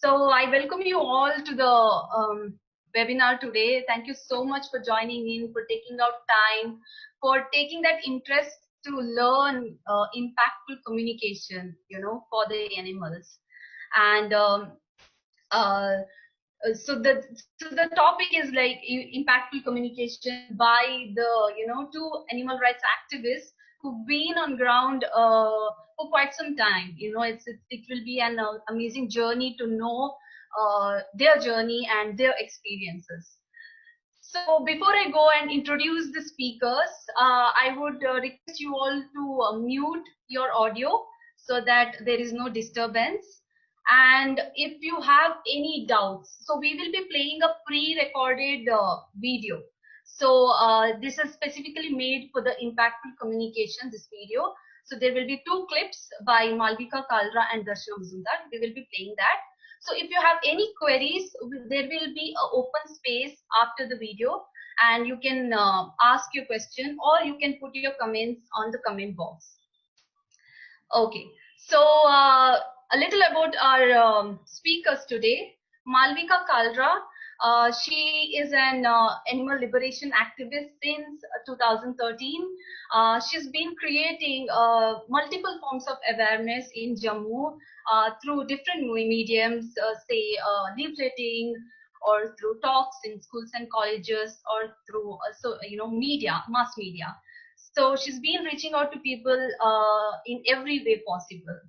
So I welcome you all to the webinar today. Thank you so much for joining in, for taking out time, for taking that interest to learn impactful communication, for the animals. And uh, so the topic is like impactful communication by the two animal rights activists who've been on ground for quite some time. It will be an amazing journey to know their journey and their experiences. So before I go and introduce the speakers, I would request you all to mute your audio so that there is no disturbance. And if you have any doubts, so we will be playing a pre-recorded video. So this is specifically made for the impactful communication, this video. So there will be two clips by Malvika Kalra and Darshana Muzumdar. We will be playing that. So if you have any queries, there will be an open space after the video, and you can ask your question or you can put your comments on the comment box. Okay, so a little about our speakers today. Malvika Kaldra, she is an animal liberation activist since 2013. She's been creating multiple forms of awareness in Jammu through different mediums, say leafleting, or through talks in schools and colleges, or through media, mass media. So she's been reaching out to people in every way possible.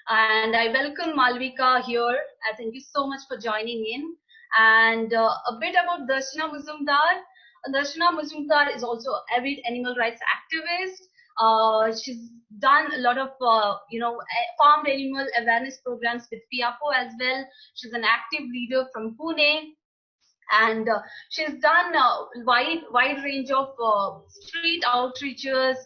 And I welcome Malvika here. Thank you so much for joining in. And a bit about Darshana Muzumdar. Darshana Muzumdar is also an avid animal rights activist. She's done a lot of, farm animal awareness programs with FIAPO as well. She's an active leader from Pune. And she's done a wide range of street outreaches,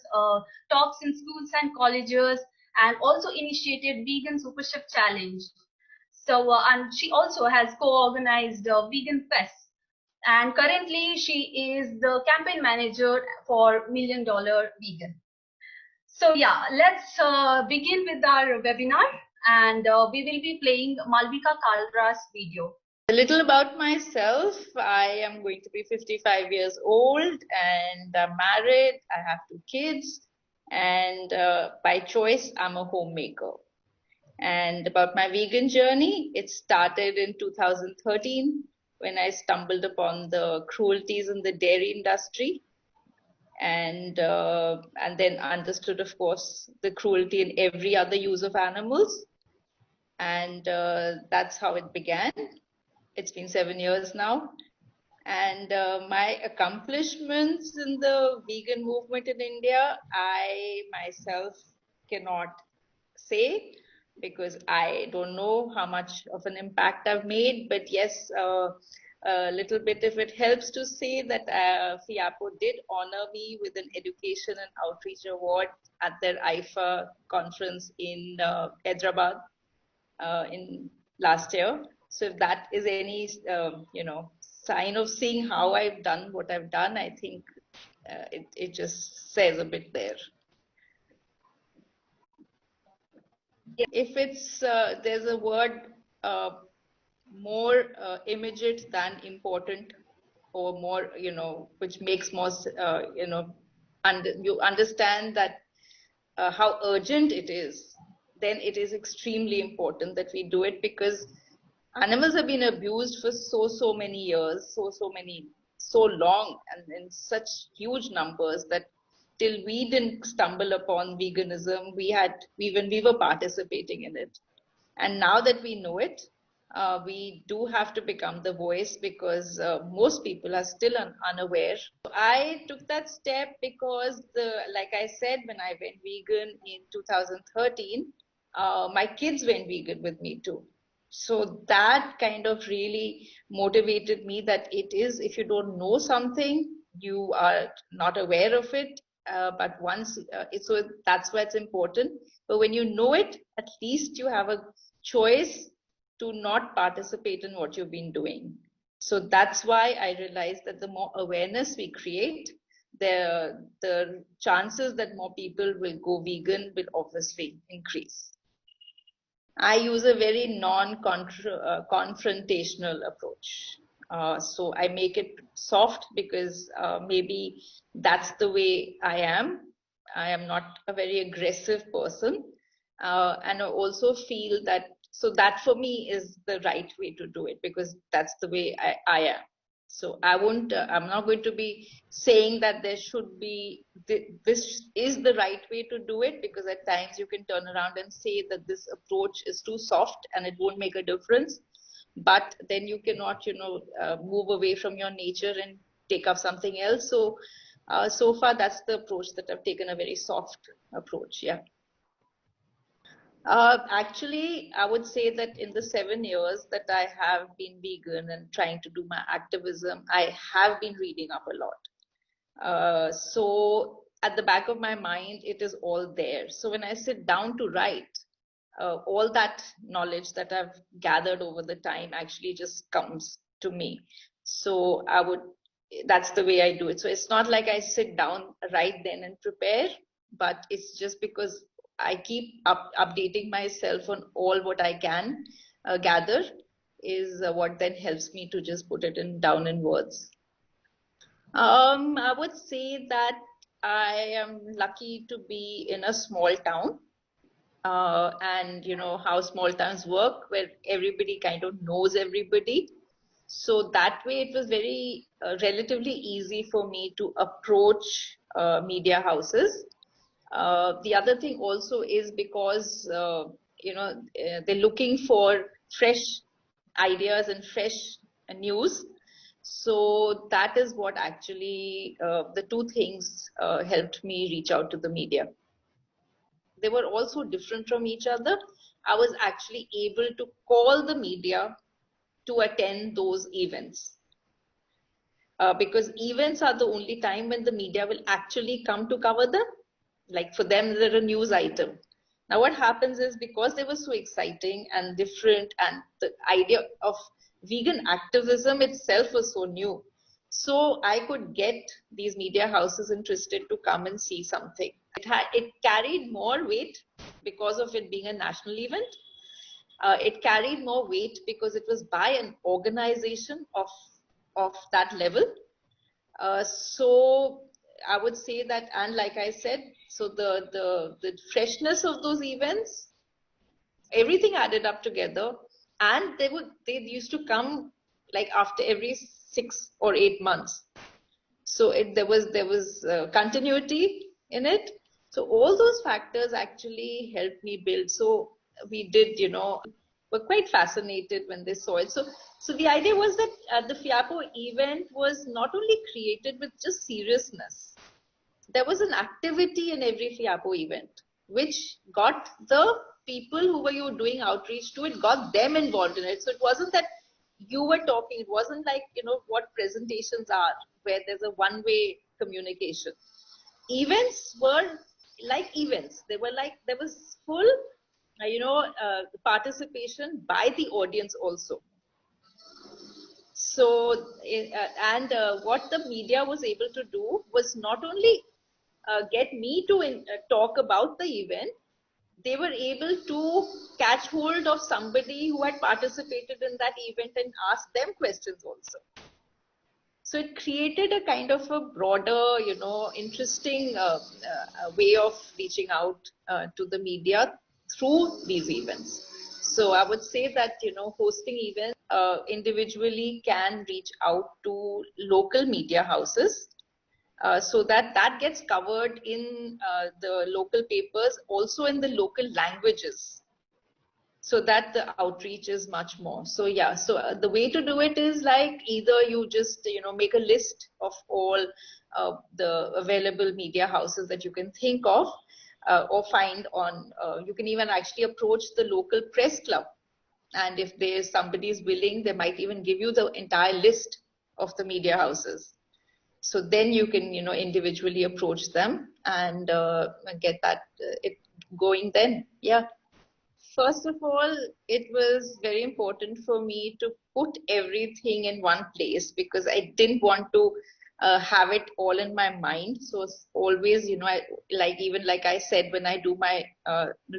talks in schools and colleges, and also initiated Vegan Super Chef Challenge. So and she also has co-organized Vegan Fest, and currently she is the campaign manager for $1 Million Vegan. So yeah, let's begin with our webinar, and we will be playing Malvika Kaldra's video. A little about myself. I am going to be 55 years old and I'm married. I have 2 kids, and by choice, I'm a homemaker. And about my vegan journey, it started in 2013 when I stumbled upon the cruelties in the dairy industry, and then understood, of course, the cruelty in every other use of animals. And that's how it began. It's been 7 years now. And my accomplishments in the vegan movement in India, I myself cannot say because I don't know how much of an impact I've made. But yes, a little bit, if it helps to say that FIAPO did honor me with an education and outreach award at their IFA conference in Hyderabad in last year. So if that is any, sign of seeing how I've done what I've done, I think it just says a bit there. Yeah. If it's, there's a word more immediate than important, or more, which makes more, you understand that how urgent it is, then it is extremely important that we do it, because animals have been abused for so many years, so long, and in such huge numbers that till we didn't stumble upon veganism, when we were participating in it. And now that we know it, we do have to become the voice, because most people are still unaware. I took that step because, like I said, when I went vegan in 2013, my kids went vegan with me too. So that kind of really motivated me that it is, if you don't know something, you are not aware of it. But once, so that's why it's important. But when you know it, at least you have a choice to not participate in what you've been doing. So that's why I realized that the more awareness we create, the chances that more people will go vegan will obviously increase. I use a very non-confrontational approach. So I make it soft because maybe that's the way I am. I am not a very aggressive person. And I also feel that, so that for me is the right way to do it because that's the way I am. So I'm not going to be saying that there should be, this is the right way to do it, because at times you can turn around and say that this approach is too soft and it won't make a difference. But then you cannot, move away from your nature and take up something else. So, so far that's the approach that I've taken, a very soft approach. Yeah. Actually, I would say that in the 7 years that I have been vegan and trying to do my activism, I have been reading up a lot. So at the back of my mind, it is all there. So when I sit down to write, all that knowledge that I've gathered over the time actually just comes to me. So that's the way I do it. So it's not like I sit down right then and prepare, but it's just because I keep updating myself on all what I can gather is what then helps me to just put it down in words. I would say that I am lucky to be in a small town. And you know how small towns work, where everybody kind of knows everybody. So that way it was very relatively easy for me to approach media houses. The other thing also is because they're looking for fresh ideas and fresh news. So that is what actually the two things helped me reach out to the media. They were also different from each other. I was actually able to call the media to attend those events. Because events are the only time when the media will actually come to cover them. Like for them, they're a news item. Now, what happens is because they were so exciting and different, and the idea of vegan activism itself was so new. So I could get these media houses interested to come and see something. It carried more weight because of it being a national event. It carried more weight because it was by an organization of that level. So I would say that, and like I said, so the freshness of those events, everything added up together, and they used to come like after every 6 or 8 months. So there was continuity in it. So all those factors actually helped me build. So we did, were quite fascinated when they saw it. So the idea was that the FIAPO event was not only created with just seriousness. There was an activity in every FIAPO event, which got the people who were you doing outreach to, it got them involved in it. So it wasn't that you were talking, it wasn't like, what presentations are, where there's a one-way communication. Events were like events. They were like, there was full, participation by the audience also. So, what the media was able to do was not only get me to talk about the event, they were able to catch hold of somebody who had participated in that event and ask them questions also. So it created a kind of a broader, interesting way of reaching out to the media through these events. So I would say that, hosting events individually can reach out to local media houses so that gets covered in the local papers, also in the local languages, so that the outreach is much more. So yeah, so the way to do it is like either you just make a list of all the available media houses that you can think of, or find on you can even actually approach the local press club, and if there's somebody is willing, they might even give you the entire list of the media houses. So then you can individually approach them and get that it going then. Yeah. First of all, it was very important for me to put everything in one place because I didn't want to have it all in my mind. So it's always, even like I said, when I do my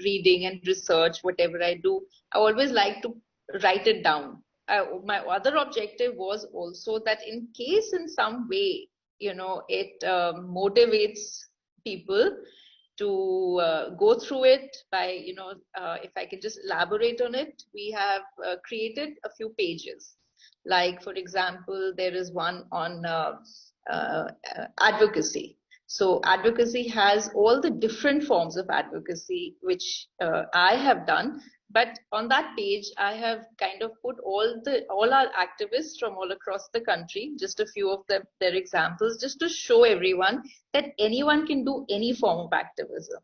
reading and research, whatever I do, I always like to write it down. My other objective was also that in case in some way, it motivates people to go through it by, if I can just elaborate on it, we have created a few pages. Like, for example, there is one on advocacy. So advocacy has all the different forms of advocacy, which I have done. But on that page, I have kind of put all our activists from all across the country, just a few of their examples, just to show everyone that anyone can do any form of activism.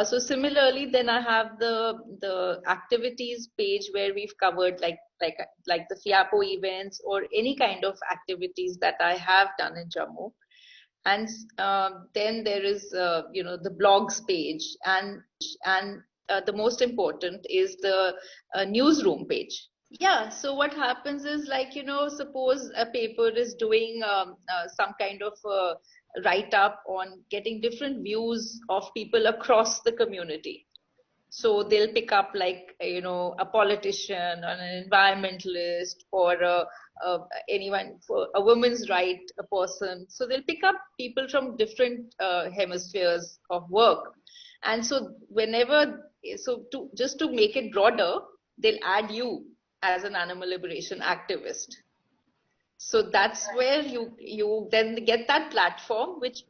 So similarly, then I have the activities page where we've covered like the FIAPO events or any kind of activities that I have done in Jammu. And then there is the blogs page, and the most important is the newsroom page. Yeah, so what happens is, like, suppose a paper is doing some kind of write up on getting different views of people across the community. So they'll pick up, like, a politician or an environmentalist or anyone for a women's right, a person. So they'll pick up people from different hemispheres of work. And so just to make it broader, they'll add you as an animal liberation activist. So that's where you then get that platform, which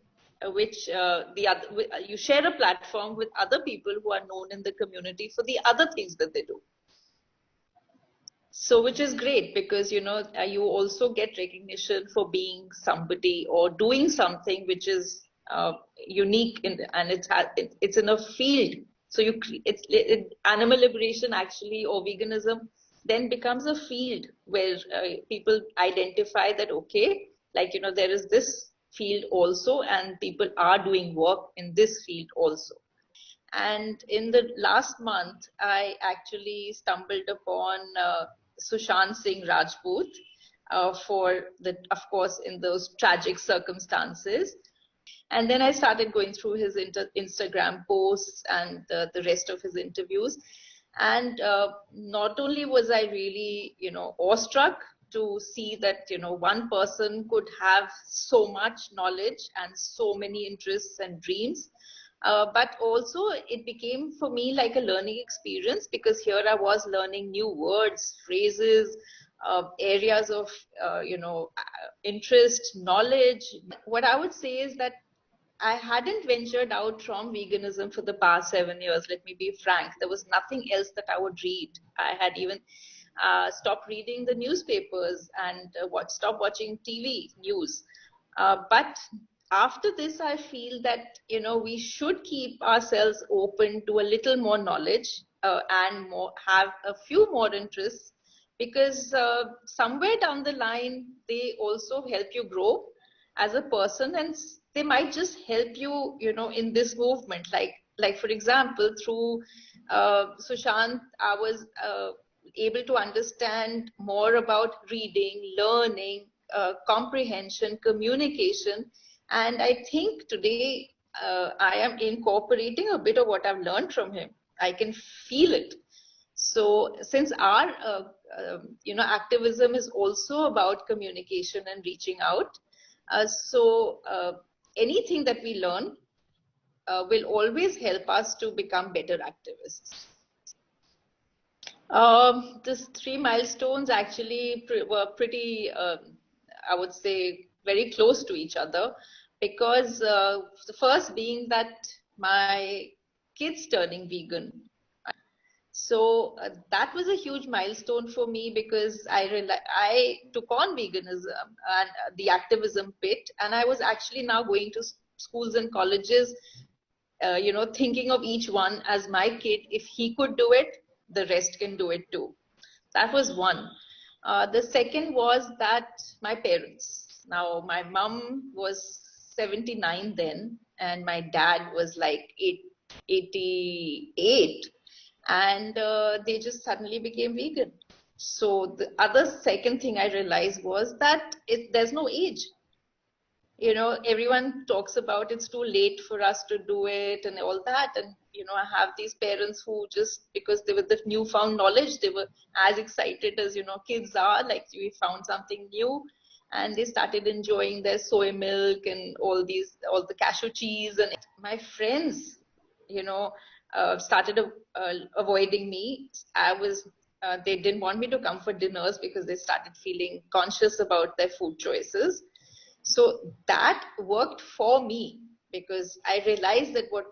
you share a platform with other people who are known in the community for the other things that they do. So, which is great because you also get recognition for being somebody or doing something which is unique and it's in a field. So animal liberation actually, or veganism, then becomes a field where people identify that, okay, like, there is this field also, and people are doing work in this field also. And in the last month, I actually stumbled upon Sushant Singh Rajput of course, in those tragic circumstances. And then I started going through his Instagram posts and the rest of his interviews. And not only was I really, awestruck to see that, one person could have so much knowledge and so many interests and dreams, but also it became for me like a learning experience, because here I was learning new words, phrases, areas of, interest, knowledge. What I would say is that I hadn't ventured out from veganism for the past 7 years. Let me be frank. There was nothing else that I would read. I had even stopped reading the newspapers and stopped watching TV news. But after this, I feel that, we should keep ourselves open to a little more knowledge and have a few more interests, because somewhere down the line, they also help you grow as a person, and they might just help you, in this movement. Like for example, through Sushant, I was able to understand more about reading, learning, comprehension, communication. And I think today I am incorporating a bit of what I've learned from him. I can feel it. So since our activism is also about communication and reaching out, anything that we learn will always help us to become better activists. These 3 milestones actually were pretty, I would say, very close to each other, because the first being that my kids turning vegan. So that was a huge milestone for me, because I took on veganism and the activism bit, and I was actually now going to schools and colleges, thinking of each one as my kid. If he could do it, the rest can do it too. That was one. The second was that my parents. Now, my mom was 79 then, and my dad was like 88. And they just suddenly became vegan. So the second thing I realized was that there's no age. everyone talks about it's too late for us to do it and all that. And, I have these parents who just, because they were the newfound knowledge, they were as excited as, kids are, like we found something new. And they started enjoying their soy milk and all the cashew cheese. And my friends, started avoiding me. They didn't want me to come for dinners because they started feeling conscious about their food choices. So that worked for me, because I realized that what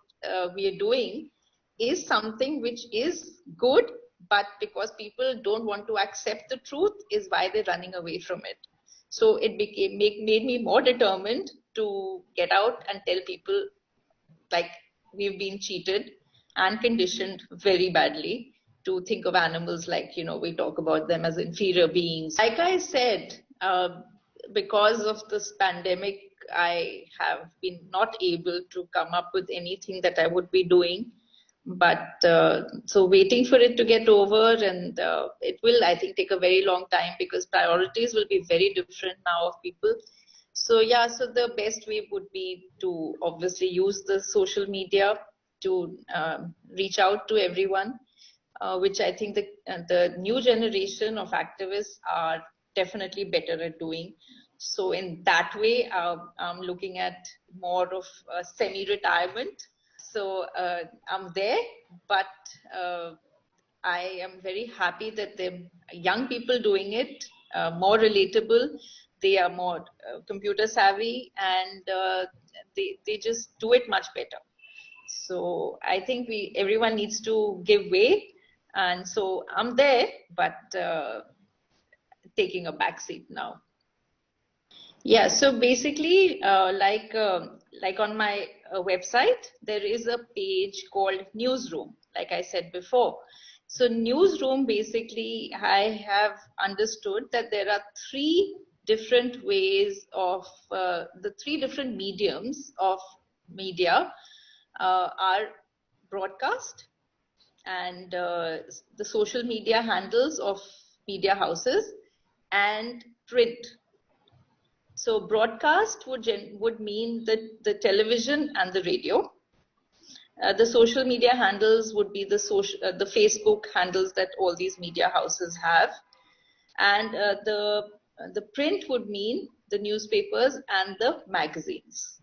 we are doing is something which is good, but because people don't want to accept the truth is why they're running away from it. So it made me more determined to get out and tell people, like, we've been cheated and conditioned very badly to think of animals like, we talk about them as inferior beings. Like I said, because of this pandemic, I have been not able to come up with anything that I would be doing. But so waiting for it to get over, and it will, I think, take a very long time, because priorities will be very different now of people. So yeah, so the best way would be to obviously use the social media to reach out to everyone, which I think the new generation of activists are definitely better at doing. So in that way, I'm looking at more of semi-retirement. So I'm there, but I am very happy that the young people doing it, more relatable. They are more computer savvy, and they just do it much better. So I think everyone needs to give way, and so I'm there, but taking a back seat now. Yeah, so basically, like on my website, there is a page called Newsroom, like I said before. So Newsroom, basically, I have understood that there are three different ways of the three different mediums of media are broadcast, and the social media handles of media houses, and print. So broadcast would mean the television and the radio. The social media handles would be the Facebook handles that all these media houses have, and the print would mean the newspapers and the magazines.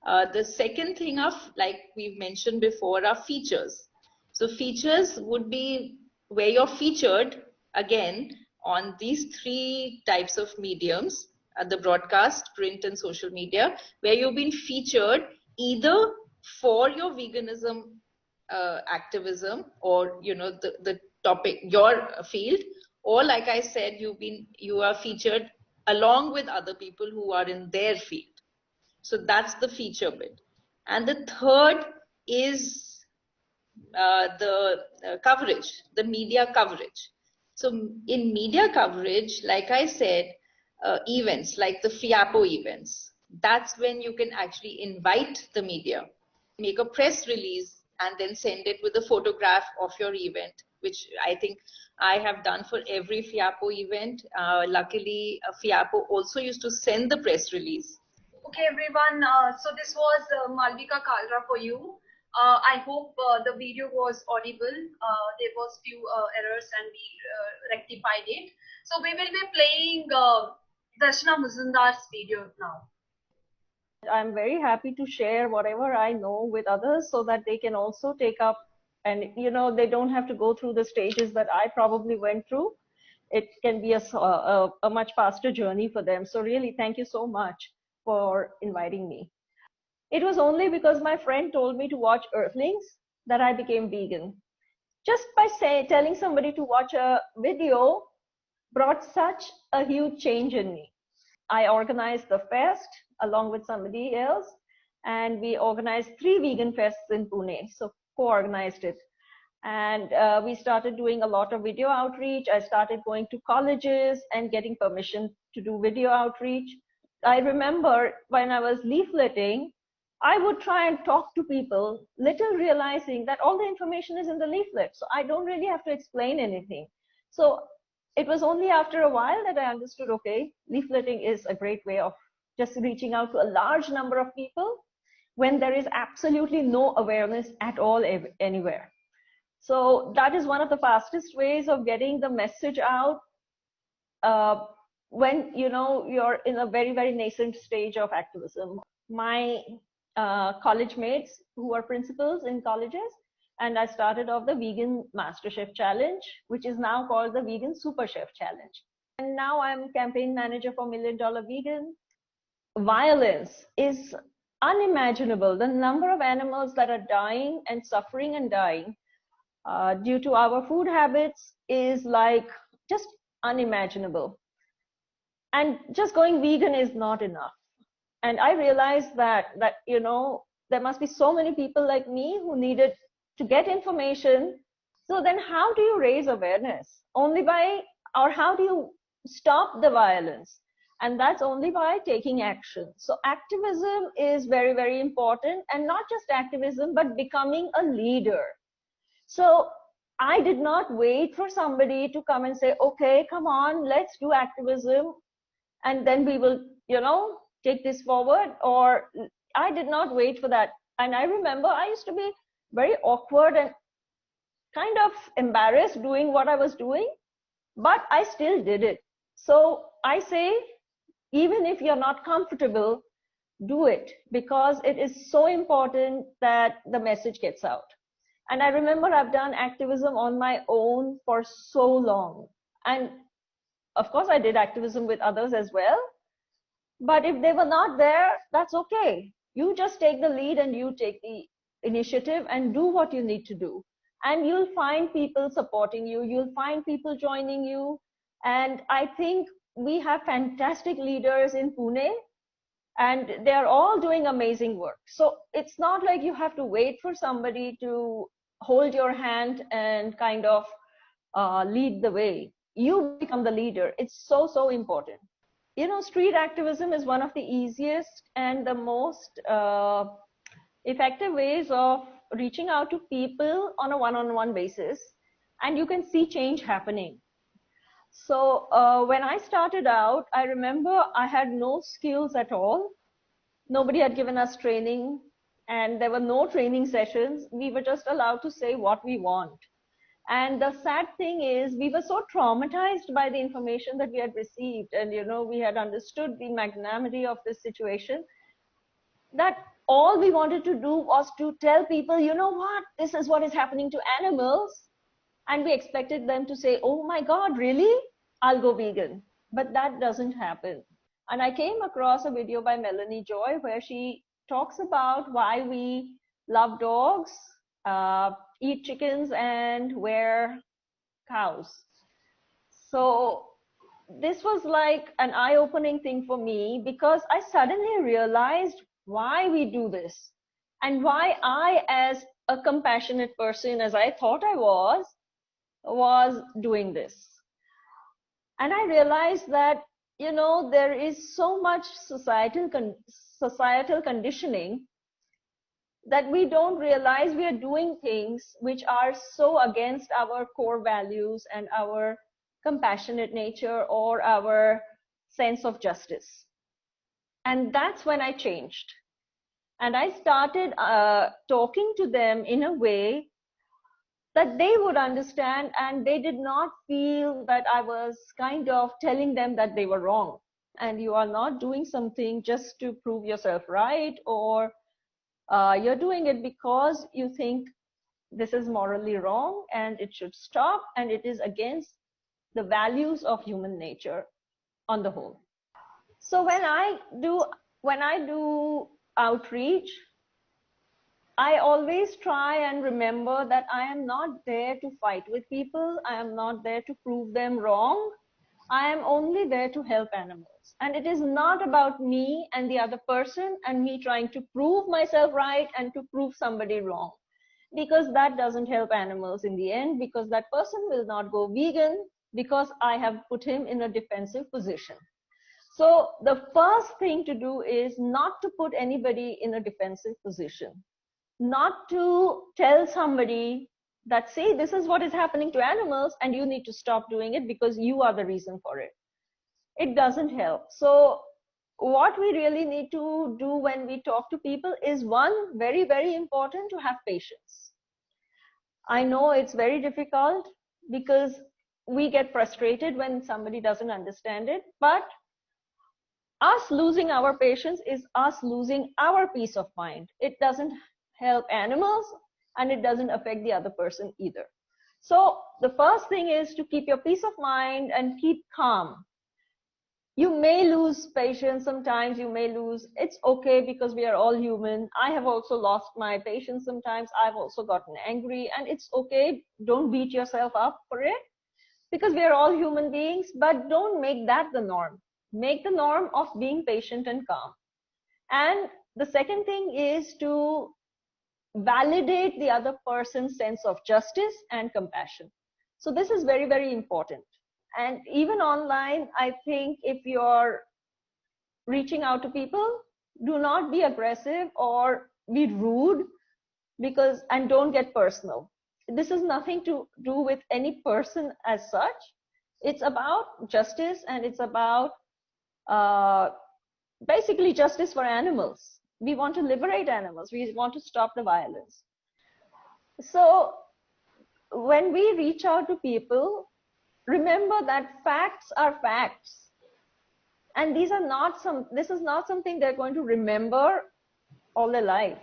The second thing of, like we've mentioned before, are features. So features would be where you're featured again on these three types of mediums, the broadcast, print, and social media, where you've been featured either for your veganism activism, or the topic, your field, or like I said, you are featured along with other people who are in their field. So that's the feature bit. And the third is the coverage, the media coverage. So in media coverage, like I said, events like the FIAPO events, that's when you can actually invite the media, make a press release, and then send it with a photograph of your event, which I think I have done for every FIAPO event. Luckily, FIAPO also used to send the press release. Okay, everyone. So this was Malvika Kalra for you. I hope the video was audible. There was few errors and we rectified it. So we will be playing Darshana Muzumdar's video now. I'm very happy to share whatever I know with others so that they can also take up, and they don't have to go through the stages that I probably went through. It can be a much faster journey for them. So really, thank you so much for inviting me. It was only because my friend told me to watch Earthlings that I became vegan. Just by telling somebody to watch a video brought such a huge change in me. I organized the fest along with somebody else, and we organized 3 vegan fests in Pune, so co-organized it. And we started doing a lot of video outreach. I started going to colleges and getting permission to do video outreach. I remember when I was leafleting, I would try and talk to people, little realizing that all the information is in the leaflet, so I don't really have to explain anything. So it was only after a while that I understood, okay, leafleting is a great way of just reaching out to a large number of people when there is absolutely no awareness at all anywhere. So that is one of the fastest ways of getting the message out when you're in a very, very nascent stage of activism. My college mates who are principals in colleges, and I started off the Vegan Master Chef Challenge, which is now called the Vegan Super Chef Challenge. And now I'm campaign manager for $1 Million Vegan. Violence is unimaginable. The number of animals that are dying and suffering and dying due to our food habits is like just unimaginable. And just going vegan is not enough. And I realized that there must be so many people like me who needed to get information. So then how do you raise awareness? Only by, or how do you stop the violence? And that's only by taking action. So activism is very, very important, and not just activism, but becoming a leader. So I did not wait for somebody to come and say, okay, come on, let's do activism, and then we will, take this forward. Or I did not wait for that. And I remember I used to be very awkward and kind of embarrassed doing what I was doing, but I still did it. So I say, even if you're not comfortable, do it, because it is so important that the message gets out. And I remember I've done activism on my own for so long. And of course, I did activism with others as well. But if they were not there, that's okay. You just take the lead and you take the initiative and do what you need to do. And you'll find people supporting you. You'll find people joining you. And I think we have fantastic leaders in Pune, and they're all doing amazing work. So it's not like you have to wait for somebody to hold your hand and kind of lead the way. You become the leader. It's so, so important. Street activism is one of the easiest and the most effective ways of reaching out to people on a one-on-one basis, and you can see change happening. So when I started out, I remember I had no skills at all. Nobody had given us training, and there were no training sessions. We were just allowed to say what we want. And the sad thing is, we were so traumatized by the information that we had received, and we had understood the magnanimity of this situation, that all we wanted to do was to tell people, what, this is what is happening to animals. And we expected them to say, oh my God, really? I'll go vegan. But that doesn't happen. And I came across a video by Melanie Joy where she talks about why we love dogs, eat chickens, and wear cows. So this was like an eye-opening thing for me, because I suddenly realized why we do this, and why I, as a compassionate person, as I thought I was doing this. And I realized that, there is so much societal conditioning that we don't realize we are doing things which are so against our core values and our compassionate nature or our sense of justice. And that's when I changed. And I started talking to them in a way that they would understand, and they did not feel that I was kind of telling them that they were wrong. And you are not doing something just to prove yourself right, or you're doing it because you think this is morally wrong and it should stop, and it is against the values of human nature on the whole. So when I do outreach, I always try and remember that I am not there to fight with people. I am not there to prove them wrong. I am only there to help animals. And it is not about me and the other person and me trying to prove myself right and to prove somebody wrong, because that doesn't help animals in the end, because that person will not go vegan because I have put him in a defensive position. So the first thing to do is not to put anybody in a defensive position. Not to tell somebody that, see, this is what is happening to animals and you need to stop doing it because you are the reason for it. It doesn't help. So what we really need to do when we talk to people is, one, very, very important, to have patience. I know it's very difficult because we get frustrated when somebody doesn't understand it, but us losing our patience is us losing our peace of mind. It doesn't help animals and it doesn't affect the other person either. So the first thing is to keep your peace of mind and keep calm. You may lose patience sometimes, you may lose, it's okay, because we are all human. I have also lost my patience sometimes. I've also gotten angry, and it's okay. Don't beat yourself up for it, because we are all human beings, but don't make that the norm. Make the norm of being patient and calm. And the second thing is to validate the other person's sense of justice and compassion. So this is very, very important. And even online, I think if you're reaching out to people, do not be aggressive or be rude, and don't get personal. This is nothing to do with any person as such. It's about justice, and it's about basically justice for animals. We want to liberate animals. We want to stop the violence. So when we reach out to people, remember that facts are facts, and this is not something they're going to remember all their life.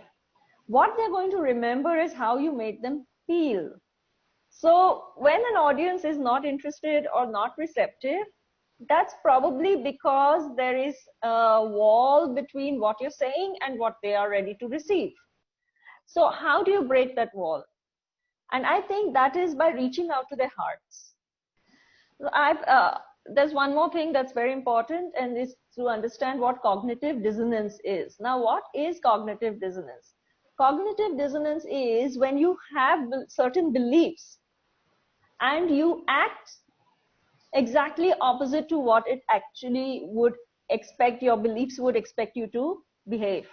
What they're going to remember is how you made them feel. So when an audience is not interested or not receptive, that's probably because there is a wall between what you're saying and what they are ready to receive. So how do you break that wall? And I think that is by reaching out to their hearts. There's one more thing that's very important, and is to understand what cognitive dissonance is. Now, what is cognitive dissonance? Cognitive dissonance is when you have certain beliefs and you act exactly opposite to what it actually would expect, your beliefs would expect you to behave.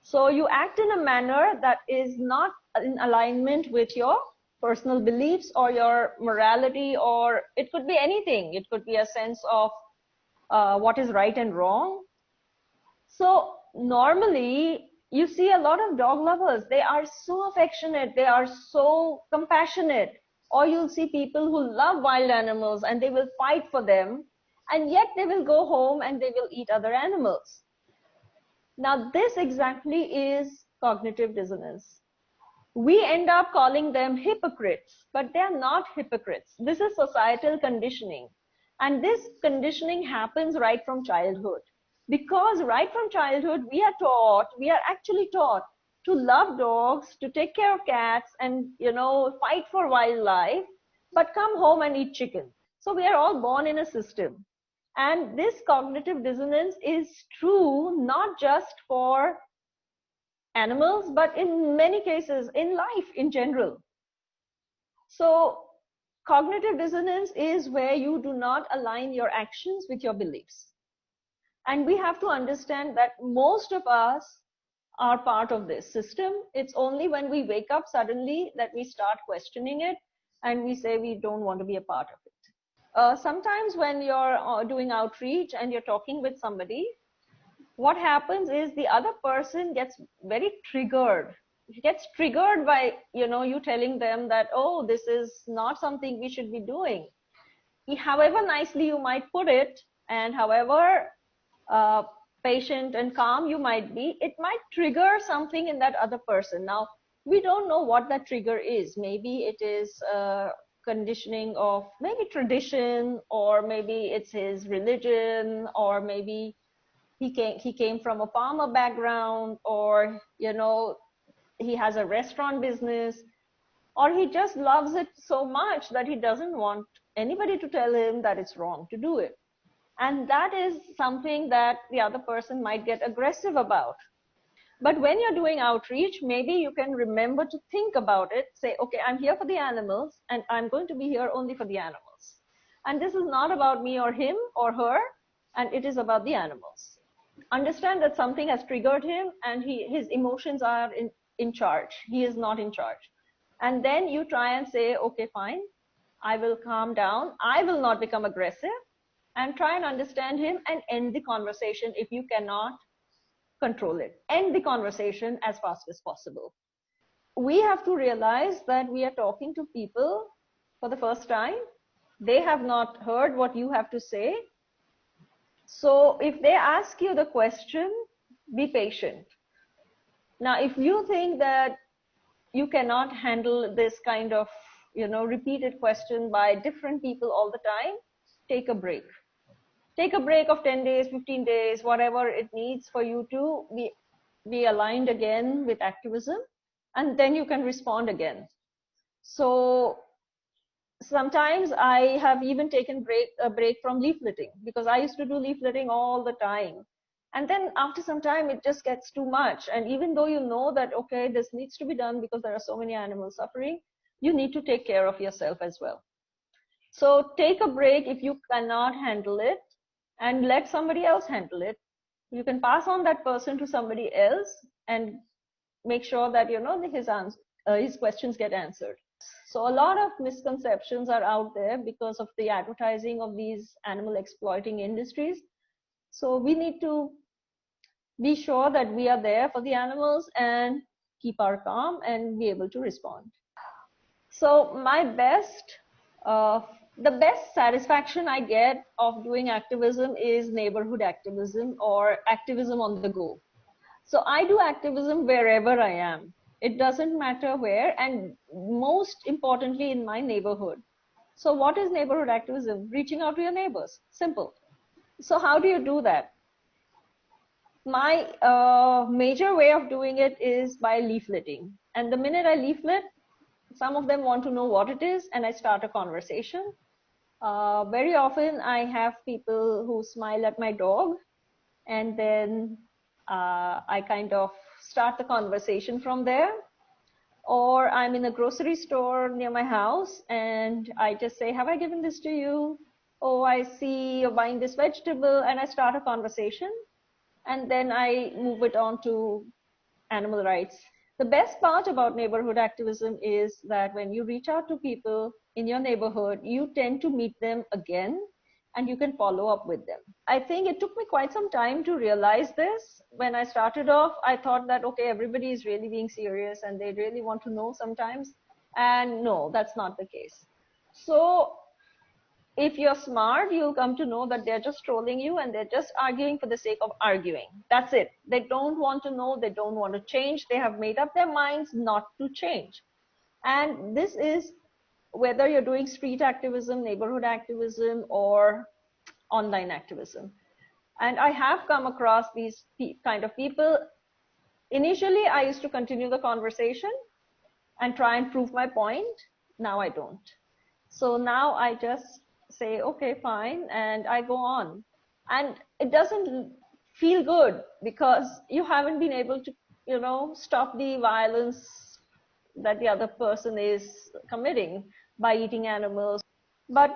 So you act in a manner that is not in alignment with your personal beliefs or your morality, or it could be anything. It could be a sense of what is right and wrong. So normally you see a lot of dog lovers. They are so affectionate. They are so compassionate. Or you'll see people who love wild animals and they will fight for them, and yet they will go home and they will eat other animals. Now this exactly is cognitive dissonance. We end up calling them hypocrites, but they are not hypocrites. This is societal conditioning. And this conditioning happens right from childhood. Because right from childhood, we are actually taught to love dogs, to take care of cats, and, fight for wildlife, but come home and eat chicken. So we are all born in a system. And this cognitive dissonance is true not just for animals, but in many cases in life in general. So cognitive dissonance is where you do not align your actions with your beliefs. And we have to understand that most of us are part of this system. It's only when we wake up suddenly that we start questioning it and we say we don't want to be a part of it. Sometimes when you're doing outreach and you're talking with somebody, what happens is the other person gets very triggered. He gets triggered by, you telling them that, oh, this is not something we should be doing. However nicely you might put it, and however patient and calm you might be, it might trigger something in that other person. Now, we don't know what that trigger is. Maybe it is conditioning of maybe tradition, or maybe it's his religion, or maybe he came from a farmer background, or he has a restaurant business, or he just loves it so much that he doesn't want anybody to tell him that it's wrong to do it. And that is something that the other person might get aggressive about. But when you're doing outreach, maybe you can remember to think about it. Say, okay, I'm here for the animals, and I'm going to be here only for the animals. And this is not about me or him or her, and it is about the animals. Understand that something has triggered him, and his emotions are in charge. He is not in charge. And then you try and say, okay, fine, I will calm down. I will not become aggressive. and try and understand him and end the conversation if you cannot control it. End the conversation as fast as possible. We have to realize that we are talking to people for the first time. They have not heard what you have to say. So if they ask you the question, be patient. Now, if you think that you cannot handle this kind of, repeated question by different people all the time, take a break. Take a break of 10 days, 15 days, whatever it needs for you to be aligned again with activism, and then you can respond again. So sometimes I have even taken a break from leafleting, because I used to do leafleting all the time. And then after some time, it just gets too much. And even though you know that, okay, this needs to be done because there are so many animals suffering, you need to take care of yourself as well. So take a break if you cannot handle it, and let somebody else handle it. You can pass on that person to somebody else and make sure that, his questions get answered. So a lot of misconceptions are out there because of the advertising of these animal exploiting industries. So we need to be sure that we are there for the animals and keep our calm and be able to respond. So the best satisfaction I get of doing activism is neighborhood activism or activism on the go. So I do activism wherever I am. It doesn't matter where, and most importantly in my neighborhood. So what is neighborhood activism? Reaching out to your neighbors. Simple. So how do you do that? My major way of doing it is by leafleting. And the minute I leaflet, some of them want to know what it is, and I start a conversation. Very often I have people who smile at my dog, and then I kind of start the conversation from there. Or I'm in a grocery store near my house and I just say, have I given this to you? Oh, I see you're buying this vegetable, and I start a conversation, and then I move it on to animal rights. The best part about neighborhood activism is that when you reach out to people in your neighborhood, you tend to meet them again and you can follow up with them. I think it took me quite some time to realize this. When I started off, I thought that, okay, everybody is really being serious and they really want to know sometimes. And no, that's not the case. So if you're smart, you'll come to know that they're just trolling you and they're just arguing for the sake of arguing. That's it. They don't want to know. They don't want to change. They have made up their minds not to change. And this is whether you're doing street activism, neighborhood activism, or online activism. And I have come across these kind of people. Initially, I used to continue the conversation and try and prove my point. Now I don't. So now I just say, okay, fine, and I go on. And it doesn't feel good because you haven't been able to, stop the violence that the other person is committing by eating animals. But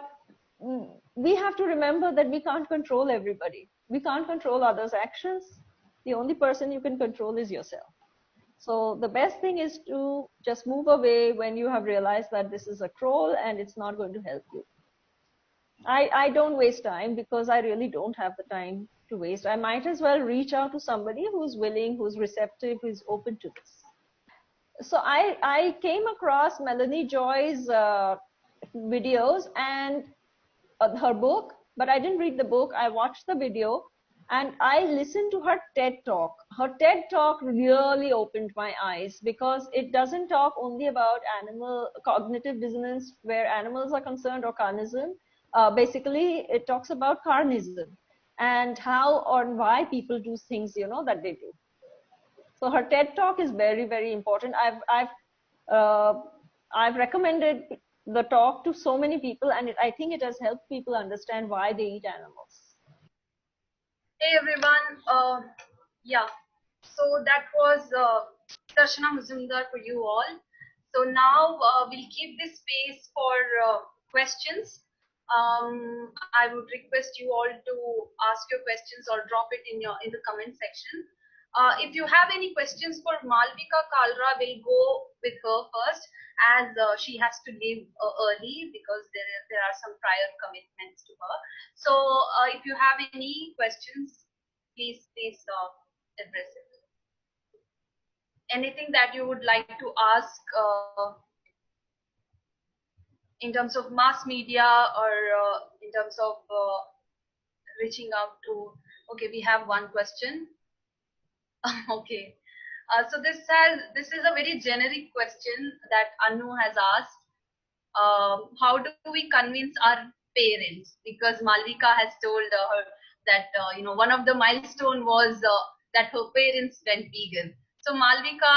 we have to remember that we can't control everybody. We can't control others' actions. The only person you can control is yourself. So the best thing is to just move away when you have realized that this is a troll and it's not going to help you. I don't waste time because I really don't have the time to waste. I might as well reach out to somebody who's willing, who's receptive, who's open to this. So I came across Melanie Joy's videos and her book, but I didn't read the book. I watched the video and I listened to her TED talk. Her TED talk really opened my eyes because it doesn't talk only about animal cognitive dissonance where animals are concerned or carnism. Basically, it talks about carnism and how or why people do things, that they do. So her TED talk is very, very important. I've recommended the talk to so many people, and I think it has helped people understand why they eat animals. Hey everyone, yeah, so that was Darshana Muzumdar for you all. So now we'll keep this space for questions. I would request you all to ask your questions or drop it in the comment section. If you have any questions for Malvika Kalra, we'll go with her first, as she has to leave early because there are some prior commitments to her. So if you have any questions, please address it. Anything that you would like to ask in terms of mass media, or in terms of reaching out to. Okay, we have one question. Okay. So this is a very generic question that Anu has asked. How do we convince our parents? Because Malvika has told her that one of the milestone was that her parents went vegan. So Malvika,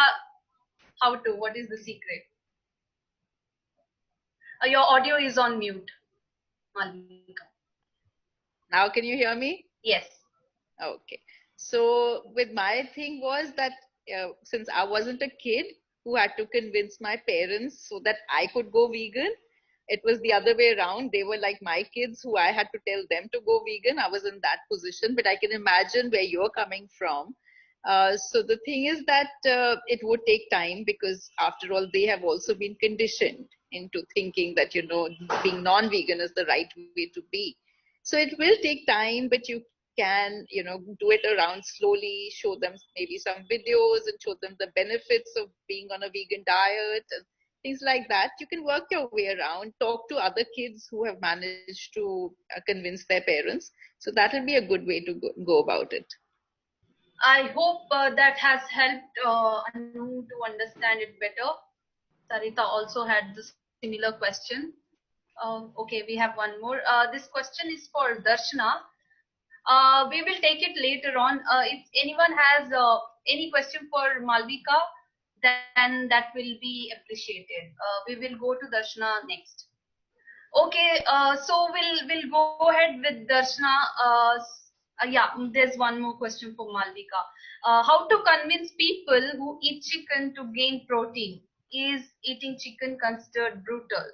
how to? What is the secret? Your audio is on mute, Malvika. Now can you hear me? Yes. Okay. So with my thing was that since I wasn't a kid who had to convince my parents so that I could go vegan, it was the other way around. They were like my kids who I had to tell them to go vegan. I was in that position, but I can imagine where you're coming from. So the thing is that it would take time because after all, they have also been conditioned into thinking that, being non-vegan is the right way to be. So it will take time, but you can, do it around slowly, show them maybe some videos and show them the benefits of being on a vegan diet and things like that. You can work your way around, talk to other kids who have managed to convince their parents. So that will be a good way to go about it. I hope that has helped Anu to understand it better. Sarita also had the similar question. Okay, we have one more. This question is for Darshana. We will take it later on. If anyone has any question for Malvika, then that will be appreciated. We will go to Darshana next. Okay, so we'll go ahead with Darshana. Yeah, there's one more question for Malvika. How to convince people who eat chicken to gain protein? Is eating chicken considered brutal?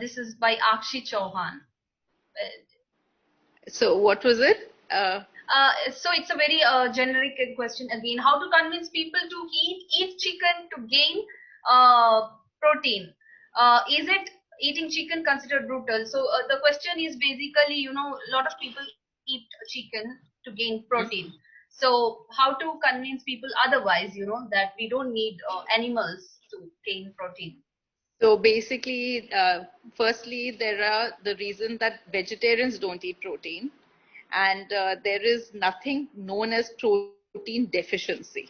This is by Akshi Chauhan. So what was it? So it's a very generic question again. How to convince people to eat chicken to gain protein? Is it eating chicken considered brutal? So the question is basically, a lot of people eat chicken to gain protein. So how to convince people otherwise, that we don't need animals to gain protein? So basically, firstly, there are the reason that vegetarians don't eat protein, and there is nothing known as protein deficiency.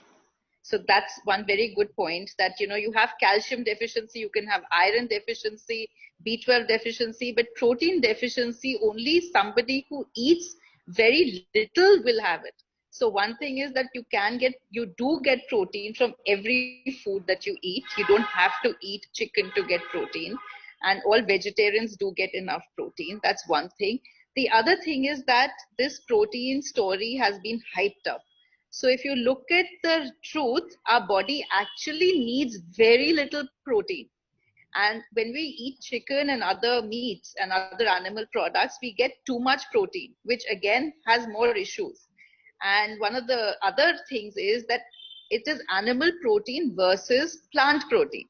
So that's one very good point that you have calcium deficiency, you can have iron deficiency, B12 deficiency, but protein deficiency only somebody who eats very little will have it. So one thing is that you do get protein from every food that you eat. You don't have to eat chicken to get protein, and all vegetarians do get enough protein. That's one thing. The other thing is that this protein story has been hyped up. So if you look at the truth, our body actually needs very little protein. And when we eat chicken and other meats and other animal products, we get too much protein, which again has more issues. And one of the other things is that it is animal protein versus plant protein.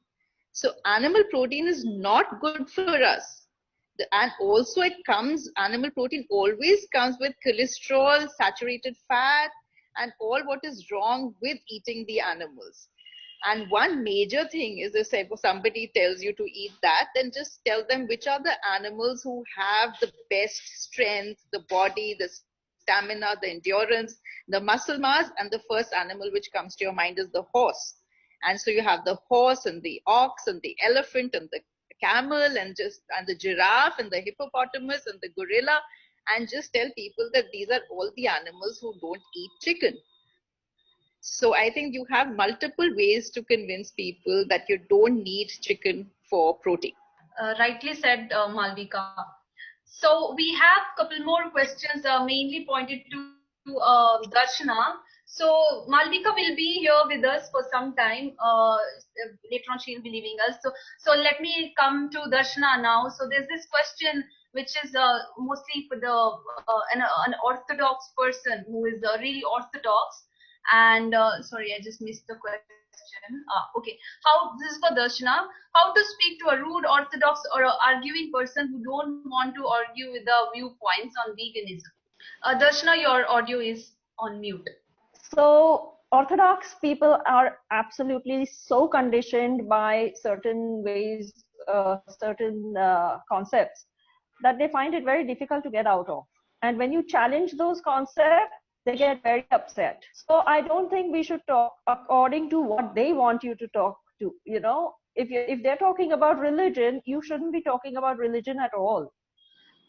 So animal protein is not good for us. And also animal protein always comes with cholesterol, saturated fat, and all what is wrong with eating the animals. And one major thing is if somebody tells you to eat that, then just tell them which are the animals who have the best strength, the body, the stamina, the endurance, the muscle mass, and the first animal which comes to your mind is the horse. And so you have the horse and the ox and the elephant and the camel and the giraffe and the hippopotamus and the gorilla, and just tell people that these are all the animals who don't eat chicken. So I think you have multiple ways to convince people that you don't need chicken for protein. Rightly said, Malvika. So we have a couple more questions mainly pointed to Darshana. So Malvika will be here with us for some time. Later on, she'll be leaving us. So let me come to Darshana now. So there's this question which is mostly for an orthodox person who is really orthodox. And sorry, I just missed the question. Okay, how this is for Darshana. How to speak to a rude, orthodox, or a arguing person who don't want to argue with the viewpoints on veganism? Darshana, your audio is on mute. So Orthodox people are absolutely so conditioned by certain ways, certain concepts that they find it very difficult to get out of. And when you challenge those concepts, they get very upset. So I don't think we should talk according to what they want you to talk to. You know, if they're talking about religion, you shouldn't be talking about religion at all.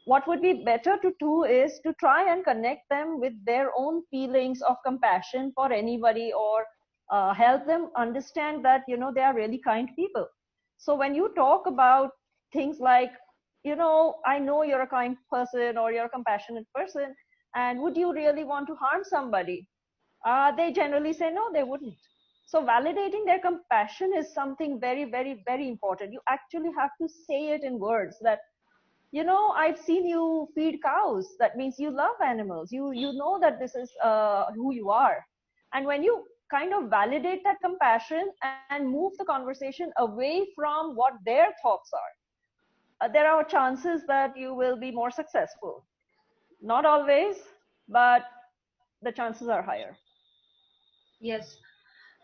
What would be better to do is to try and connect them with their own feelings of compassion for anybody, or help them understand that they are really kind people. So when you talk about things like, I know you're a kind person or you're a compassionate person, and would you really want to harm somebody? They generally say no, they wouldn't. So validating their compassion is something very, very, very important. You actually have to say it in words that, I've seen you feed cows. That means you love animals. You know that this is who you are. And when you kind of validate that compassion and move the conversation away from what their thoughts are, there are chances that you will be more successful. Not always, but the chances are higher. Yes.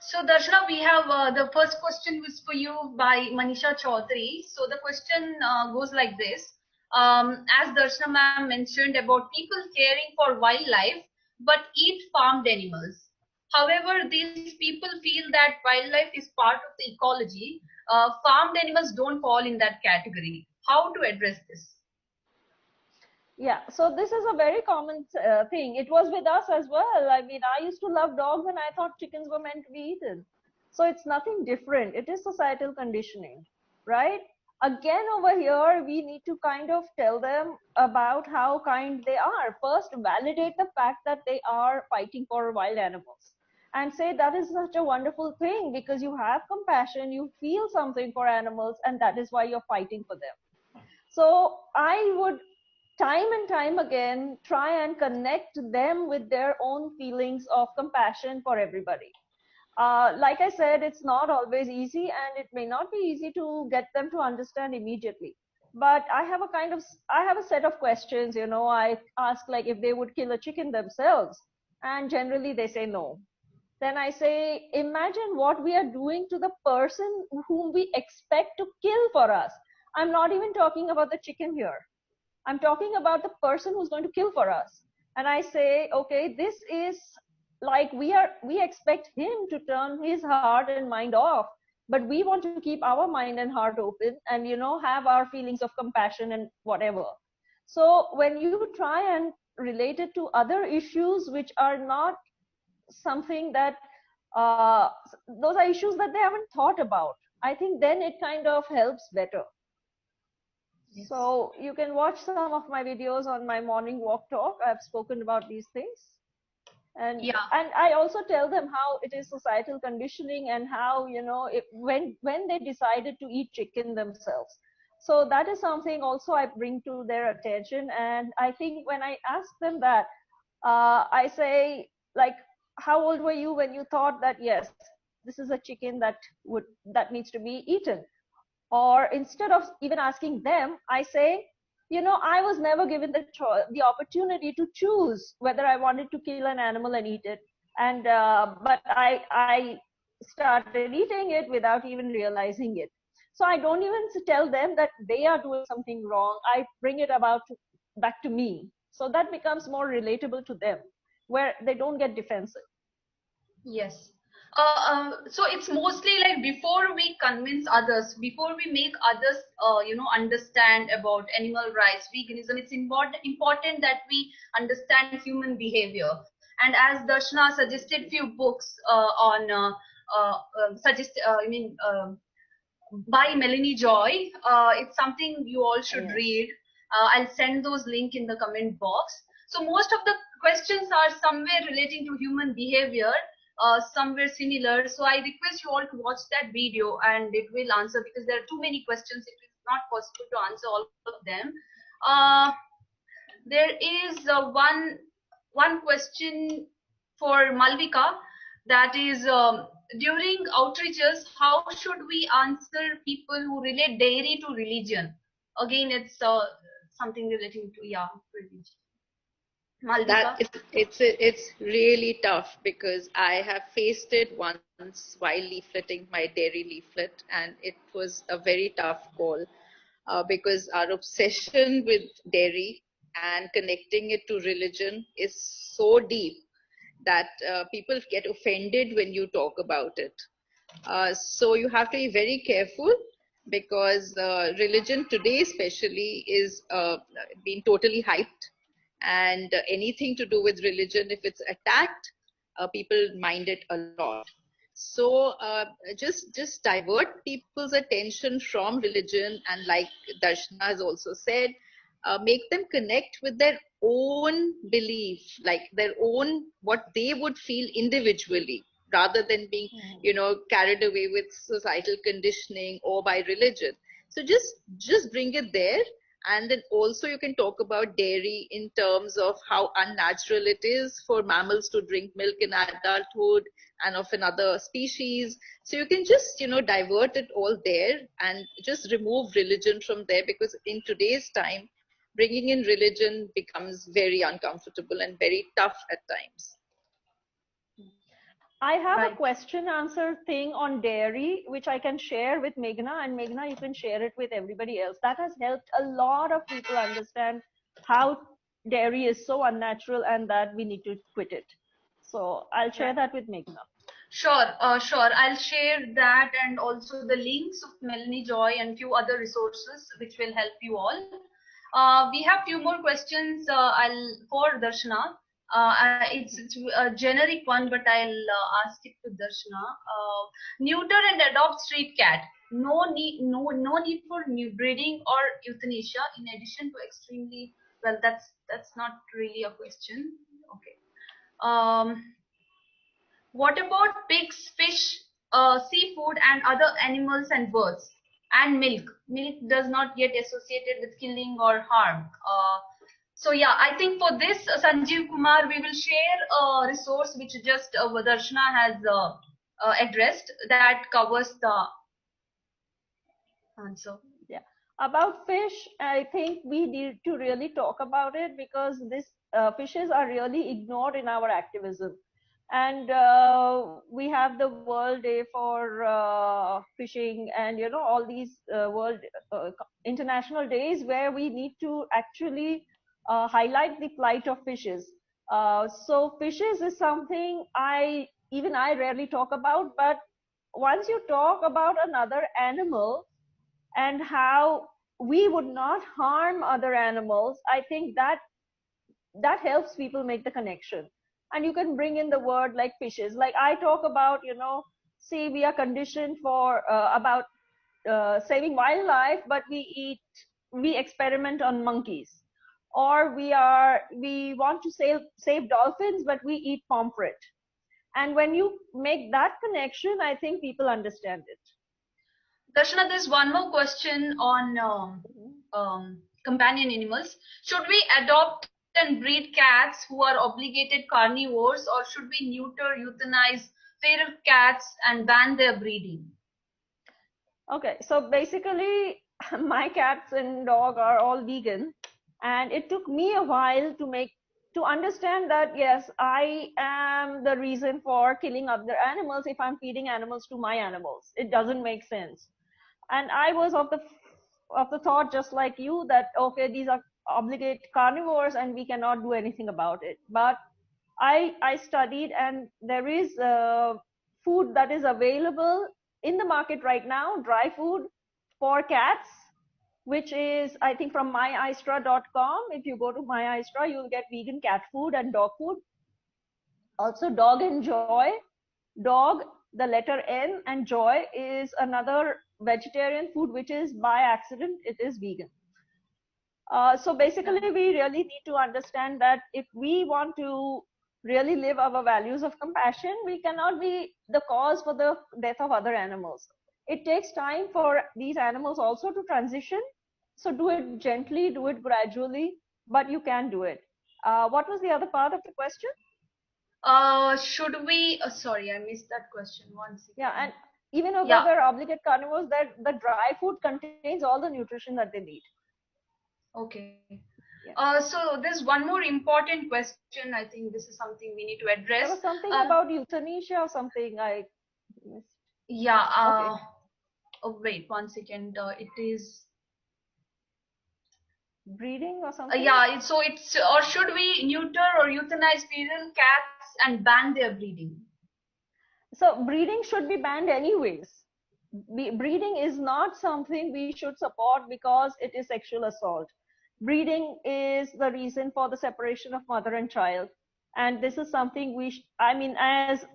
So Darshana, we have the first question was for you by Manisha Chaudhary. So the question goes like this. As Darshana ma'am mentioned about people caring for wildlife but eat farmed animals. However, these people feel that wildlife is part of the ecology. Farmed animals don't fall in that category. How to address this? Yeah, so this is a very common thing. It was with us as well. I mean, I used to love dogs and I thought chickens were meant to be eaten. So it's nothing different. It is societal conditioning, right? Again, over here, we need to kind of tell them about how kind they are. First, validate the fact that they are fighting for wild animals and say that is such a wonderful thing because you have compassion, you feel something for animals, and that is why you're fighting for them. So I would time and time again try and connect them with their own feelings of compassion for everybody. Like I said, it's not always easy, and it may not be easy to get them to understand immediately. But I have a set of questions. I ask like if they would kill a chicken themselves, and generally they say no. Then I say, imagine what we are doing to the person whom we expect to kill for us. I'm not even talking about the chicken here. I'm talking about the person who's going to kill for us. And I say, okay, this is like we expect him to turn his heart and mind off, but we want to keep our mind and heart open and have our feelings of compassion and whatever. So when you try and relate it to other issues which are not something that those are issues that they haven't thought about, I think then it kind of helps better. Yes. So you can watch some of my videos on my morning walk talk. I've spoken about these things. And I also tell them how it is societal conditioning and how, when they decided to eat chicken themselves. So that is something also I bring to their attention. And I think when I ask them that, I say, like, how old were you when you thought that, yes, this is a chicken that needs to be eaten? Or instead of even asking them, I say, I was never given the opportunity to choose whether I wanted to kill an animal and eat it. And but I started eating it without even realizing it. So I don't even tell them that they are doing something wrong. I bring it back to me. So that becomes more relatable to them, where they don't get defensive. Yes. So it's mostly like before we convince others, before we make others, understand about animal rights, veganism, it's important that we understand human behavior. And as Darshana suggested few books on, by Melanie Joy, it's something you all should read. I'll send those link in the comment box. So most of the questions are somewhere relating to human behavior, somewhere similar. So I request you all to watch that video and it will answer, because there are too many questions. It is not possible to answer all of them. There is one question for Malvika. That is, during outreaches, how should we answer people who relate dairy to religion? Again, it's something relating to, yeah, religion. That Malvika? it's really tough because I have faced it once while leafleting my dairy leaflet, and it was a very tough call because our obsession with dairy and connecting it to religion is so deep that people get offended when you talk about it. So you have to be very careful because religion today, especially, is being totally hyped, and anything to do with religion, if it's attacked, people mind it a lot. So just divert people's attention from religion, and like Darshana has also said, make them connect with their own belief, like their own what they would feel individually, rather than being carried away with societal conditioning or by religion. So just bring it there. And then also you can talk about dairy in terms of how unnatural it is for mammals to drink milk in adulthood and of another species. So you can just divert it all there and just remove religion from there, because in today's time bringing in religion becomes very uncomfortable and very tough at times. I have a Right. question answer thing on dairy, which I can share with Meghna, and Meghna, you can share it with everybody else. That has helped a lot of people understand how dairy is so unnatural and that we need to quit it. So I'll share Right. that with Meghna. Sure, sure. I'll share that and also the links of Melanie Joy and few other resources which will help you all. We have few more questions. I'll for Darshana. It's a generic one, but I'll ask it to Darshana. Neuter and adopt street cat. No need for new breeding or euthanasia. In addition to extremely well, that's not really a question. Okay. What about pigs, fish, seafood, and other animals and birds? And milk. Milk does not get associated with killing or harm. So yeah, I think for this, Sanjeev Kumar, we will share a resource which just Darshana has addressed that covers the answer. Yeah. About fish, I think we need to really talk about it because this fishes are really ignored in our activism. And we have the World Day for fishing, and all these world international days where we need to actually highlight the plight of fishes. So fishes is something even I rarely talk about, but once you talk about another animal and how we would not harm other animals, I think that helps people make the connection. And you can bring in the word like fishes, like I talk about, see, we are conditioned for about saving wildlife, but we experiment on monkeys, or we want to save dolphins, but we eat pomfret. And when you make that connection, I think people understand it. Darshana, there's one more question on companion animals. Should we adopt and breed cats who are obligated carnivores, or should we neuter, euthanize feral cats and ban their breeding? Okay, so basically, my cats and dog are all vegan, and it took me a while to understand that yes, I am the reason for killing other animals if I'm feeding animals to my animals. It doesn't make sense. And I was of the thought, just like you, that okay, these are obligate carnivores and we cannot do anything about it. But I studied, and there is food that is available in the market right now, dry food for cats, which is, I think, from myiStra.com. If you go to myiStra, you'll get vegan cat food and dog food. Also, Dog and Joy. Dog, the letter N, and Joy is another vegetarian food which is by accident, it is vegan. So basically, we really need to understand that if we want to really live our values of compassion, we cannot be the cause for the death of other animals. It takes time for these animals also to transition. So do it gently, do it gradually, but you can do it. What was the other part of the question? Should we? Sorry, I missed that question. One second. Yeah, and even though Yeah. they're obligate carnivores, that the dry food contains all the nutrition that they need. Okay. Yeah. So there's one more important question. I think this is something we need to address. There was something about euthanasia or something I missed. Yeah. Okay. Oh, wait, one second. It is. Breeding or something? Yeah. So it's, or should we neuter or euthanize feral cats and ban their breeding? So breeding should be banned anyways. Breeding is not something we should support because it is sexual assault. Breeding is the reason for the separation of mother and child. And this is something I mean, as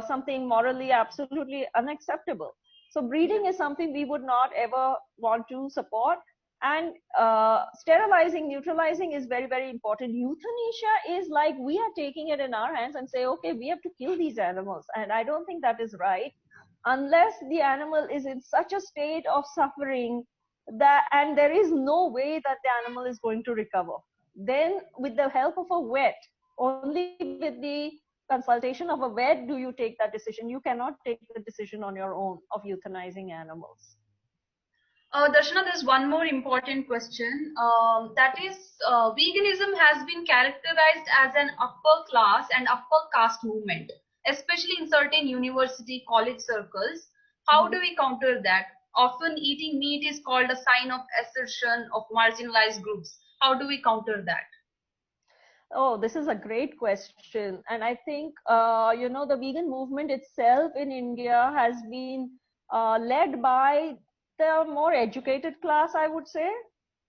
something morally absolutely unacceptable. So breeding is something we would not ever want to support. And sterilizing, neutralizing is very, very important. Euthanasia is like we are taking it in our hands and say, okay, we have to kill these animals. And I don't think that is right unless the animal is in such a state of suffering that, and there is no way that the animal is going to recover. Then with the help of a vet, only with the consultation of a vet do you take that decision. You cannot take the decision on your own of euthanizing animals. Darshana, there's one more important question. That is, veganism has been characterized as an upper class and upper caste movement, especially in certain university college circles. How do we counter that? Often eating meat is called a sign of assertion of marginalized groups. How do we counter that? Oh, this is a great question. And I think, the vegan movement itself in India has been led by the more educated class, I would say.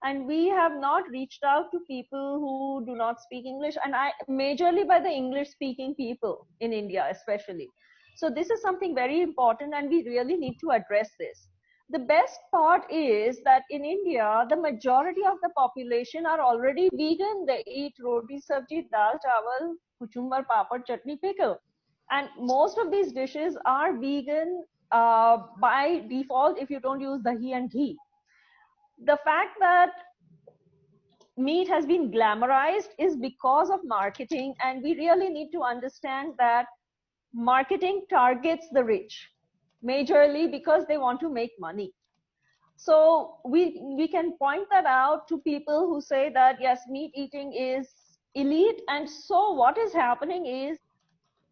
And we have not reached out to people who do not speak English, and majorly by the English speaking people in India, especially. So this is something very important, and we really need to address this. The best part is that in India, the majority of the population are already vegan. They eat roti, sabji, dal, chawal, kuchumbar, papad, chutney, pickle. And most of these dishes are vegan by default if you don't use dahi and ghee. The fact that meat has been glamorized is because of marketing, and we really need to understand that marketing targets the rich majorly because they want to make money. So we can point that out to people who say that yes, meat eating is elite, and so what is happening is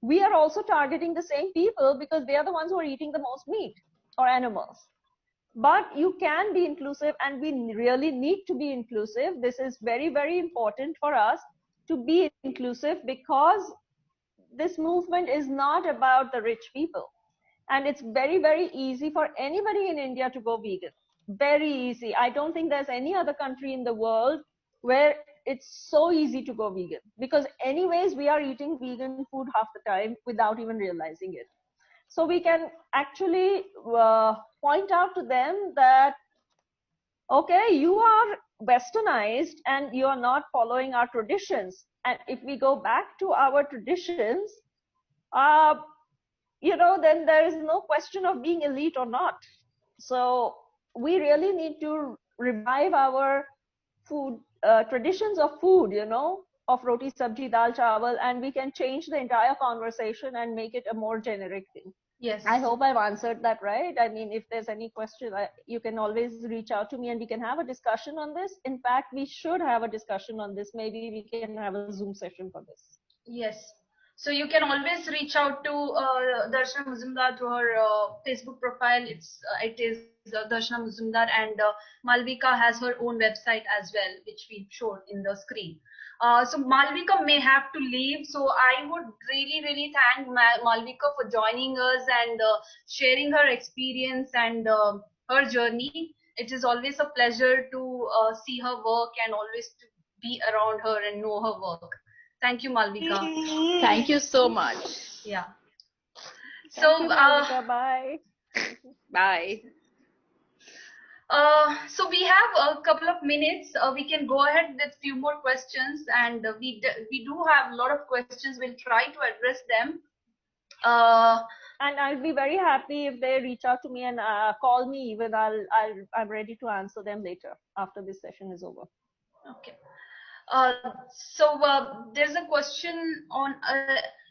we are also targeting the same people because they are the ones who are eating the most meat or animals. But you can be inclusive, and we really need to be inclusive. This is very, very important for us to be inclusive because this movement is not about the rich people. And it's very, very easy for anybody in India to go vegan. Very easy. I don't think there's any other country in the world where it's so easy to go vegan, because anyways we are eating vegan food half the time without even realizing it. So we can actually point out to them that, okay, you are westernized and you are not following our traditions. And if we go back to our traditions, uh, then there is no question of being elite or not. So we really need to revive our food traditions of food, of roti, sabji, dal, chawal, and we can change the entire conversation and make it a more generic thing. Yes. I hope I've answered that right. I mean, if there's any question, you can always reach out to me and we can have a discussion on this. In fact, we should have a discussion on this. Maybe we can have a Zoom session for this. Yes. So you can always reach out to Darshana Muzumdar through her Facebook profile. It is Darshana Muzumdar, and Malvika has her own website as well, which we showed in the screen. So Malvika may have to leave. So I would really, really thank Malvika for joining us and sharing her experience and her journey. It is always a pleasure to see her work and always to be around her and know her work. Thank you, Malvika. Thank you so much. Yeah. Thank you, Malvika. Bye. Bye. So we have a couple of minutes. We can go ahead with few more questions, and we do have a lot of questions. We'll try to address them. And I'll be very happy if they reach out to me and call me. Even I'm ready to answer them later after this session is over. Okay. So there's a question on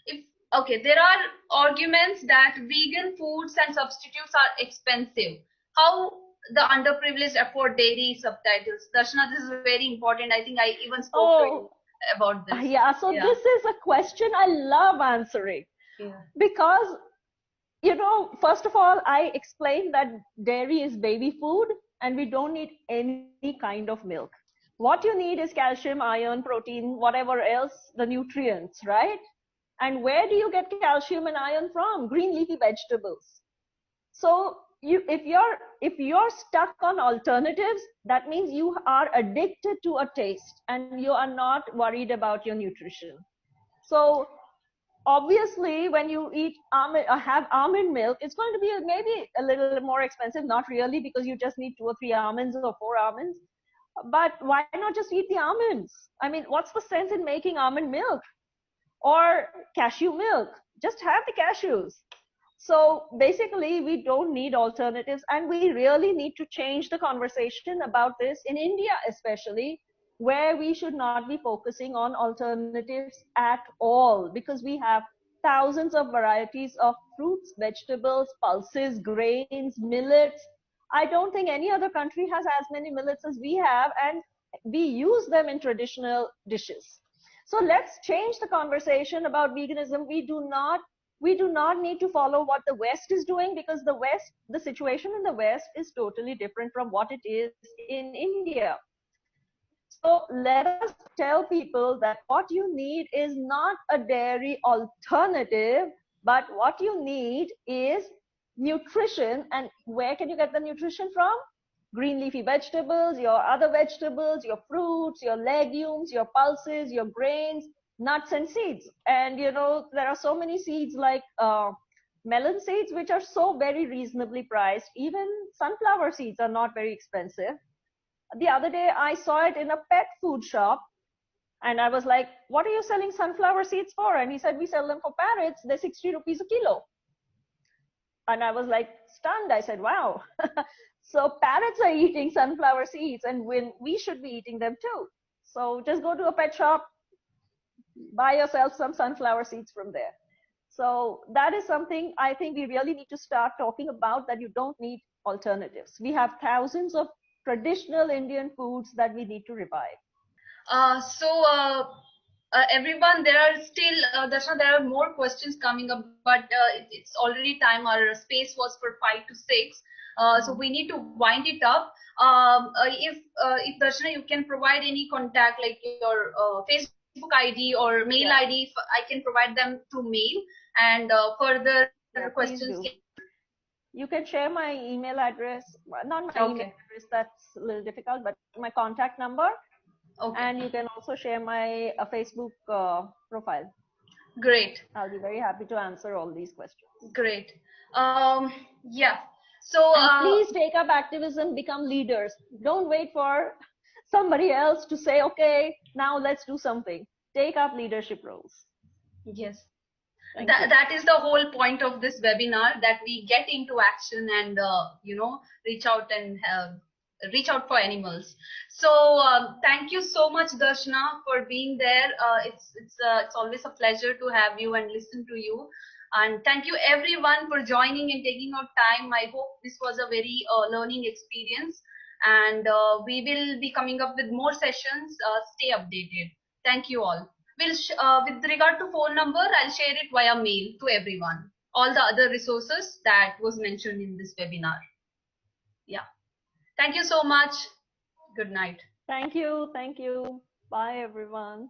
if okay, there are arguments that vegan foods and substitutes are expensive. How the underprivileged afford dairy subtitles? Darshana, this is very important. I think I even spoke to you Oh, about this. yeah. So Yeah. this is a question I love answering Yeah. because, first of all, I explained that dairy is baby food and we don't need any kind of milk. What you need is calcium, iron, protein, whatever else, the nutrients, right? And where do you get calcium and iron from? Green leafy vegetables. So if you're stuck on alternatives, that means you are addicted to a taste and you are not worried about your nutrition. So obviously when you eat almond or have almond milk, it's going to be maybe a little more expensive, not really, because you just need 2 or 3 almonds or 4 almonds. But why not just eat the almonds? I mean, what's the sense in making almond milk or cashew milk? Just have the cashews. So basically, we don't need alternatives, and we really need to change the conversation about this in India, especially, where we should not be focusing on alternatives at all, because we have thousands of varieties of fruits, vegetables, pulses, grains, millets. I don't think any other country has as many millets as we have, and we use them in traditional dishes. So let's change the conversation about veganism. We do not need to follow what the West is doing, because the situation in the West is totally different from what it is in India. So let us tell people that what you need is not a dairy alternative, but what you need is nutrition. And where can you get the nutrition from? Green leafy vegetables, your other vegetables, your fruits, your legumes, your pulses, your grains, nuts and seeds. And there are so many seeds like melon seeds, which are so very reasonably priced. Even sunflower seeds are not very expensive. The other day I saw it in a pet food shop, and I was like, what are you selling sunflower seeds for? And he said, we sell them for parrots, they're 60 rupees a kilo. And I was like stunned. I said, wow. So parrots are eating sunflower seeds, and when we should be eating them too. So just go to a pet shop, buy yourself some sunflower seeds from there. So that is something I think we really need to start talking about, that you don't need alternatives. We have thousands of traditional Indian foods that we need to revive. Everyone, there are still, Darshana, there are more questions coming up, but it's already time. Our space was for 5 to 6. So we need to wind it up. If Darshana, you can provide any contact, like your Facebook ID or mail ID, if I can provide them through mail, and further questions. Please do. You can share my email address, not my email address, that's a little difficult, but my contact number. Okay. And you can also share my Facebook profile. Great. I'll be very happy to answer all these questions. Great. Yeah. So please take up activism, become leaders. Don't wait for somebody else to say, okay, now let's do something. Take up leadership roles. Yes. That is the whole point of this webinar, that we get into action and reach out and reach out for animals. So thank you so much, Darshana, for being there. It's always a pleasure to have you and listen to you. And thank you everyone for joining and taking out time. I hope this was a very learning experience, and we will be coming up with more sessions. Stay updated. Thank you all. With regard to phone number, I'll share it via mail to everyone. All the other resources that was mentioned in this webinar. Yeah. Thank you so much. Good night. Thank you. Thank you. Bye, everyone.